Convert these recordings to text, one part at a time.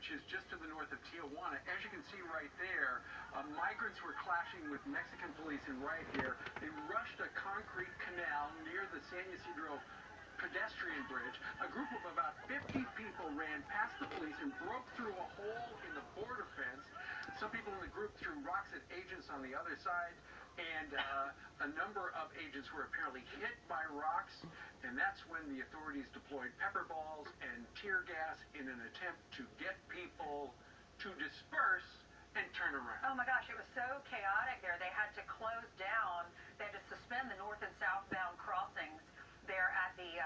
which is just to the north of Tijuana. As you can see right there, migrants were clashing with Mexican police, and right here, they rushed a concrete canal near the San Ysidro pedestrian bridge. A group of about 50 people ran past the police and broke through a hole in the border fence. Some people in the group threw rocks at agents on the other side, and a number of agents were apparently hit by rocks, and that's when the authorities deployed pepper balls and tear gas in an attempt to get people to disperse and turn around. Oh my gosh, it was so chaotic there. They had to close down, they had to suspend the north and southbound crossings there at the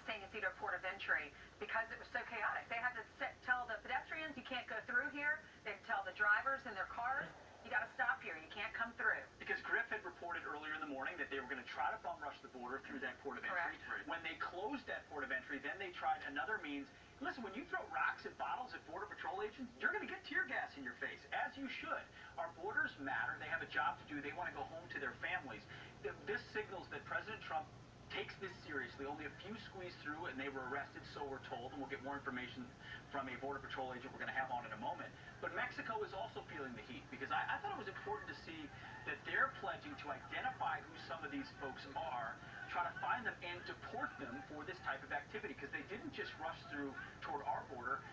San Ysidro port of entry because it was so chaotic. They had to tell the pedestrians, you can't go through here. They had to tell the drivers in their cars, you got to stop here, you can't come through. Because Griff had reported earlier in the morning that they were going to try to bum rush the border through that port of entry. Correct. When they closed that port of entry, then they tried another means. Listen, when you throw rocks at bottles at Border Patrol agents, you're going to get tear gas in your face, as you should. Our borders matter. They have a job to do. They want to go home to their families. This signals that President Trump takes this seriously. Only a few squeezed through, and they were arrested, so we're told, and we'll get more information from a Border Patrol agent we're going to have on in a moment. But Mexico is also feeling the heat, because I thought it was important to see that they're pledging to identify who some of these folks are, try to find them, and deport them for this type of activity, because they didn't just rush through toward our border.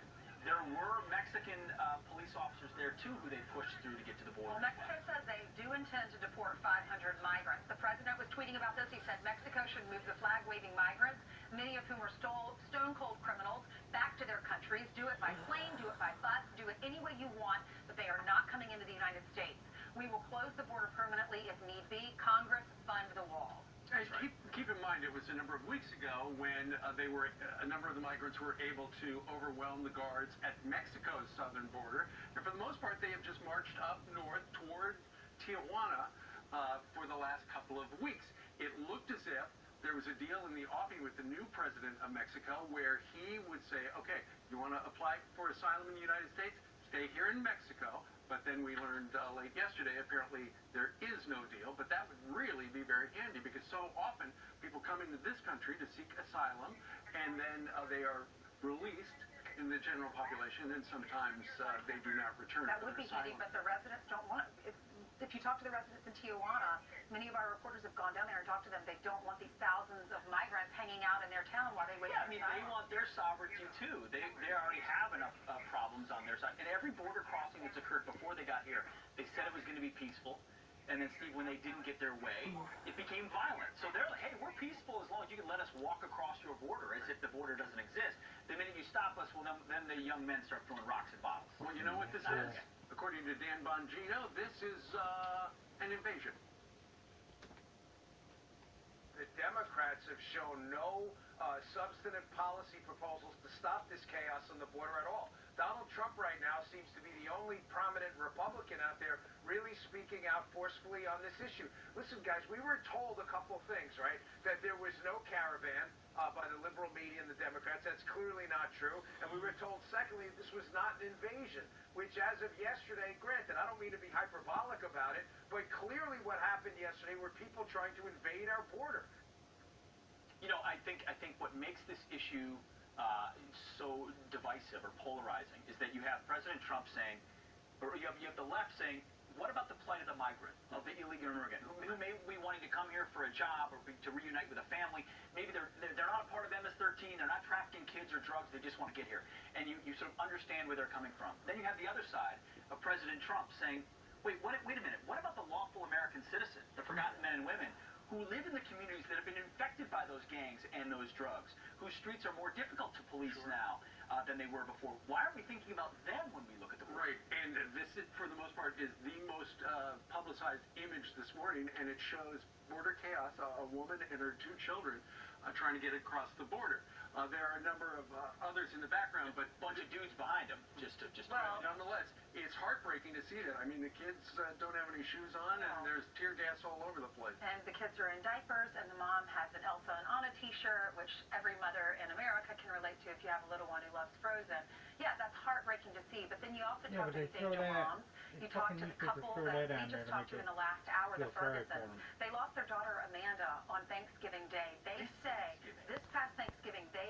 There were Mexican police officers there, too, who they pushed through to get to the border. Well, Mexico says they do intend to deport 500 migrants. The president was tweeting about this. He said Mexico should move the flag-waving migrants, many of whom are stone-cold criminals, back to their countries. Do it by plane, do it by bus, do it any way you want, but they are not coming into the United States. We will close the border permanently if need be. Congress, fund the wall. Right. Keep in mind, it was a number of weeks ago when a number of the migrants were able to overwhelm the guards at Mexico's southern border. And for the most part, they have just marched up north toward Tijuana for the last couple of weeks. It looked as if there was a deal in the offing with the new president of Mexico where he would say, okay, you want to apply for asylum in the United States? Stay here in Mexico. But then we learned late yesterday, apparently there is no deal. But that would really be very handy because so often people come into this country to seek asylum and then they are released in the general population, and sometimes they do not return. That would be handy, but the residents don't want it. If you talk to the residents in Tijuana, many of our reporters have gone down there and talked to them. They don't want these thousands of migrants hanging out in their town while they wait for asylum. They want their sovereignty too. They already have enough problems on their side. And every border crossing that's occurred before they got here, they said it was going to be peaceful. And then, Steve, when they didn't get their way, it became violent. So they're like, hey, we're peaceful as long as you can let us walk across your border, as if the border doesn't exist. The minute you stop us, well, then the young men start throwing rocks at bottles. Well, you know what this is? According to Dan Bongino, this is an invasion. The Democrats have shown no substantive policy proposals to stop this chaos on the border at all. Donald Trump right now seems to be the only prominent Republican out there really speaking out forcefully on this issue. Listen, guys, we were told a couple things, right? That there was no caravan by the liberal media and the Democrats. That's clearly not true. And we were told, secondly, this was not an invasion, which as of yesterday, granted, I don't mean to be hyperbolic about it, but clearly what happened yesterday were people trying to invade our border. You know, I think what makes this issue so divisive or polarizing is that you have President Trump saying, or you have the left saying, what about the plight of the migrant, of the illegal immigrant, who may be wanting to come here for a job or to reunite with a family? Maybe they're not a part of MS-13, they're not trafficking kids or drugs, they just want to get here. And you sort of understand where they're coming from. Then you have the other side of President Trump saying, wait a minute, what about the lawful American citizen, the forgotten men and women, who live in the communities that have been infected by those gangs and those drugs, whose streets are more difficult to police now than they were before? Why aren't we thinking about them when we look at the border? Right, and this, for the most part, is the most publicized image this morning, and it shows border chaos, a woman and her two children trying to get across the border. There are a number of others in the background, but a bunch of dudes behind them, well, nonetheless, it's heartbreaking to see that. I mean, the kids don't have any shoes on, and there's tear gas all over the place. And the kids are in diapers, and the mom has an Elsa and Anna t-shirt, which every mother in America can relate to if you have a little one who loves Frozen. Yeah, that's heartbreaking to see, but then you also talk to these angel moms. You talk to the couple that we just talked to in the last hour, the Fergusons. They lost their daughter Amanda on Thanksgiving Day. They say this past Thanksgiving, they